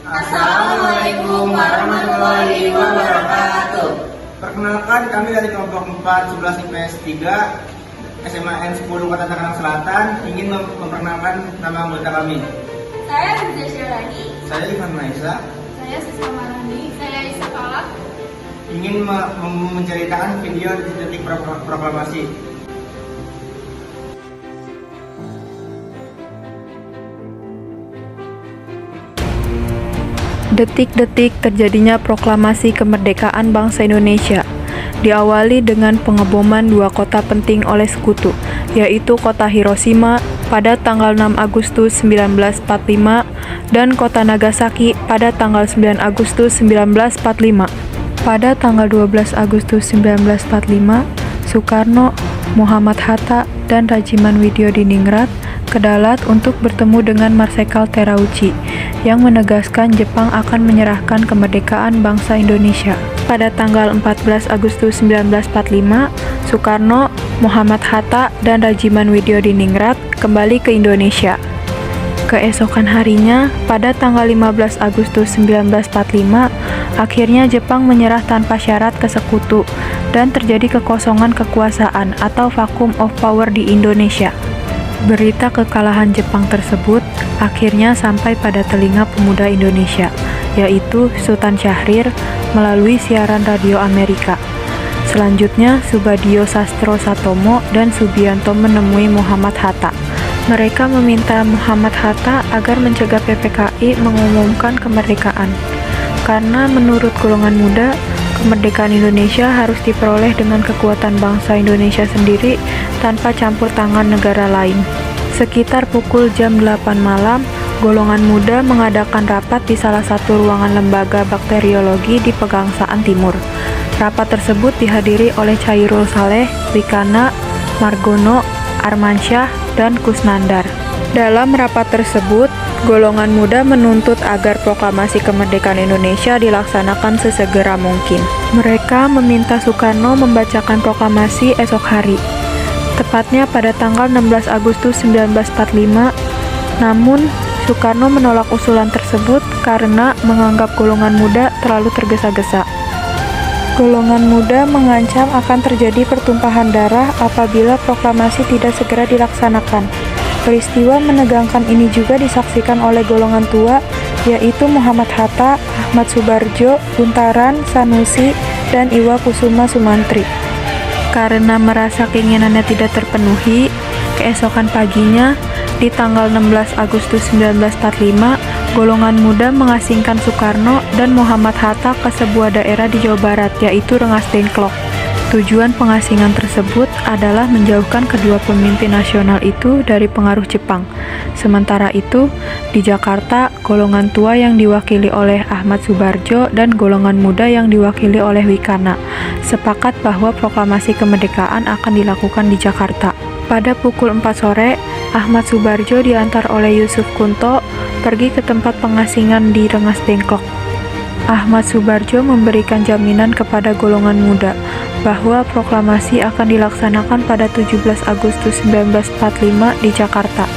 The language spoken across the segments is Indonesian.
Assalamualaikum warahmatullahi wabarakatuh. Perkenalkan, kami dari kelompok 4 11 IPS 3 SMA N 10 Kota Tangerang Selatan ingin memperkenalkan nama anggota kami. Saya Rizya Syarani. Saya Ivan Maisa. Saya Siswa Marani. Saya Isa Kala. Ingin menceritakan video detik proklamasi. Detik-detik terjadinya proklamasi kemerdekaan bangsa Indonesia diawali dengan pengeboman dua kota penting oleh sekutu, yaitu kota Hiroshima pada tanggal 6 Agustus 1945 dan kota Nagasaki pada tanggal 9 Agustus 1945. Pada tanggal 12 Agustus 1945, Soekarno, Muhammad Hatta, dan Rajiman Widyodiningrat ke Dalat untuk bertemu dengan Marsekal Terauchi yang menegaskan Jepang akan menyerahkan kemerdekaan bangsa Indonesia. Pada tanggal 14 Agustus 1945, Soekarno, Muhammad Hatta, dan Rajiman Widyodiningrat kembali ke Indonesia. Keesokan harinya, pada tanggal 15 Agustus 1945, akhirnya Jepang menyerah tanpa syarat ke sekutu dan terjadi kekosongan kekuasaan atau vacuum of power di Indonesia. Berita kekalahan Jepang tersebut akhirnya sampai pada telinga pemuda Indonesia, yaitu Sultan Syahrir melalui siaran radio Amerika. Selanjutnya, Subadio Sastro Satomo dan Subianto menemui Muhammad Hatta. Mereka meminta Muhammad Hatta agar mencegah PPKI mengumumkan kemerdekaan, karena menurut golongan muda, kemerdekaan Indonesia harus diperoleh dengan kekuatan bangsa Indonesia sendiri tanpa campur tangan negara lain. Sekitar pukul jam 8 malam, golongan muda mengadakan rapat di salah satu ruangan lembaga bakteriologi di Pegangsaan Timur. Rapat tersebut dihadiri oleh Chairul Saleh, Wikana, Margono, Armansyah, dan Kusnandar. Dalam rapat tersebut, golongan muda menuntut agar proklamasi kemerdekaan Indonesia dilaksanakan sesegera mungkin. Mereka meminta Soekarno membacakan proklamasi esok hari, tepatnya pada tanggal 16 Agustus 1945. Namun, Soekarno menolak usulan tersebut karena menganggap golongan muda terlalu tergesa-gesa. Golongan muda mengancam akan terjadi pertumpahan darah apabila proklamasi tidak segera dilaksanakan. Peristiwa menegangkan ini juga disaksikan oleh golongan tua, yaitu Muhammad Hatta, Ahmad Subarjo, Buntaran, Sanusi, dan Iwa Kusuma Sumantri. Karena merasa keinginannya tidak terpenuhi, keesokan paginya, di tanggal 16 Agustus 1945, golongan muda mengasingkan Soekarno dan Muhammad Hatta ke sebuah daerah di Jawa Barat, yaitu Rengas Dengklok. Tujuan pengasingan tersebut adalah menjauhkan kedua pemimpin nasional itu dari pengaruh Jepang. Sementara itu, di Jakarta, golongan tua yang diwakili oleh Ahmad Subarjo dan golongan muda yang diwakili oleh Wikana sepakat bahwa proklamasi kemerdekaan akan dilakukan di Jakarta. Pada pukul 4 sore, Ahmad Subarjo diantar oleh Yusuf Kunto pergi ke tempat pengasingan di Rengas Dengklok. Ahmad Subarjo memberikan jaminan kepada golongan muda bahwa proklamasi akan dilaksanakan pada 17 Agustus 1945 di Jakarta,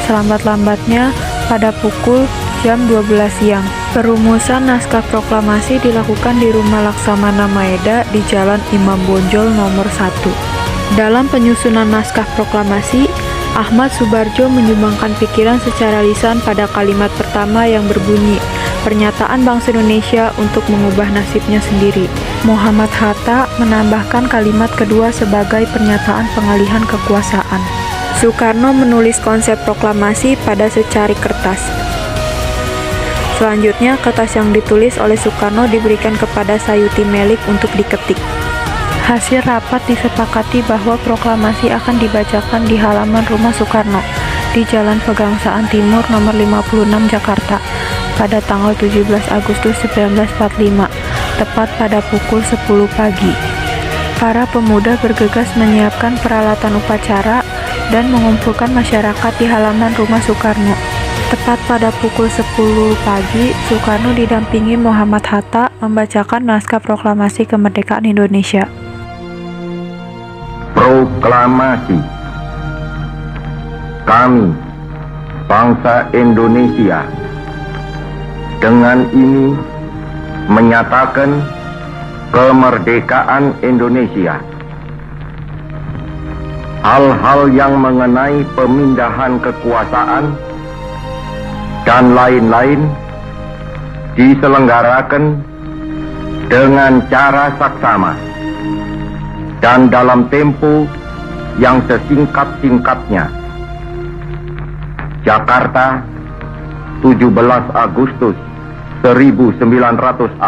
selambat-lambatnya pada pukul jam 12 siang. Perumusan naskah proklamasi dilakukan di Rumah Laksamana Maeda di Jalan Imam Bonjol nomor 1. Dalam penyusunan naskah proklamasi, Ahmad Subarjo menyumbangkan pikiran secara lisan pada kalimat pertama yang berbunyi, "Pernyataan bangsa Indonesia untuk mengubah nasibnya sendiri." Muhammad Hatta menambahkan kalimat kedua sebagai pernyataan pengalihan kekuasaan. Soekarno menulis konsep proklamasi pada secari kertas. Selanjutnya, kertas yang ditulis oleh Soekarno diberikan kepada Sayuti Melik untuk diketik. Hasil rapat disepakati bahwa proklamasi akan dibacakan di halaman rumah Soekarno di Jalan Pegangsaan Timur nomor 56 Jakarta pada tanggal 17 Agustus 1945, tepat pada pukul 10 pagi. Para pemuda bergegas menyiapkan peralatan upacara dan mengumpulkan masyarakat di halaman rumah Soekarno. Tepat pada pukul 10 pagi, Soekarno didampingi Muhammad Hatta membacakan naskah proklamasi kemerdekaan Indonesia. Proklamasi. Kami, bangsa Indonesia, dengan ini menyatakan kemerdekaan Indonesia. Hal-hal yang mengenai pemindahan kekuasaan dan lain-lain diselenggarakan dengan cara saksama dan dalam tempo yang sesingkat-singkatnya. Jakarta, 17 Agustus 1945,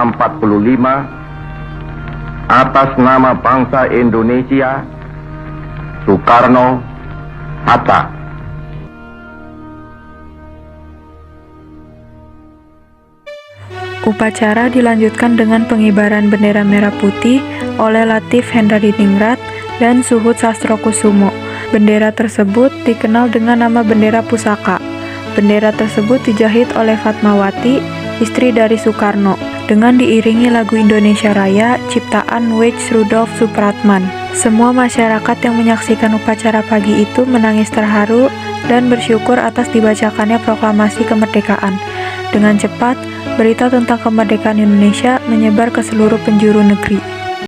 atas nama bangsa Indonesia, Soekarno, Hatta. Upacara dilanjutkan dengan pengibaran bendera merah putih oleh Latif Hendradiningrat dan Suhud Sastrokusumo. Bendera tersebut dikenal dengan nama bendera pusaka. Bendera tersebut dijahit oleh Fatmawati, istri dari Soekarno, dengan diiringi lagu Indonesia Raya ciptaan Weijs Rudolf Supratman. Semua masyarakat yang menyaksikan upacara pagi itu menangis terharu dan bersyukur atas dibacakannya proklamasi kemerdekaan. Dengan cepat, berita tentang kemerdekaan Indonesia menyebar ke seluruh penjuru negeri.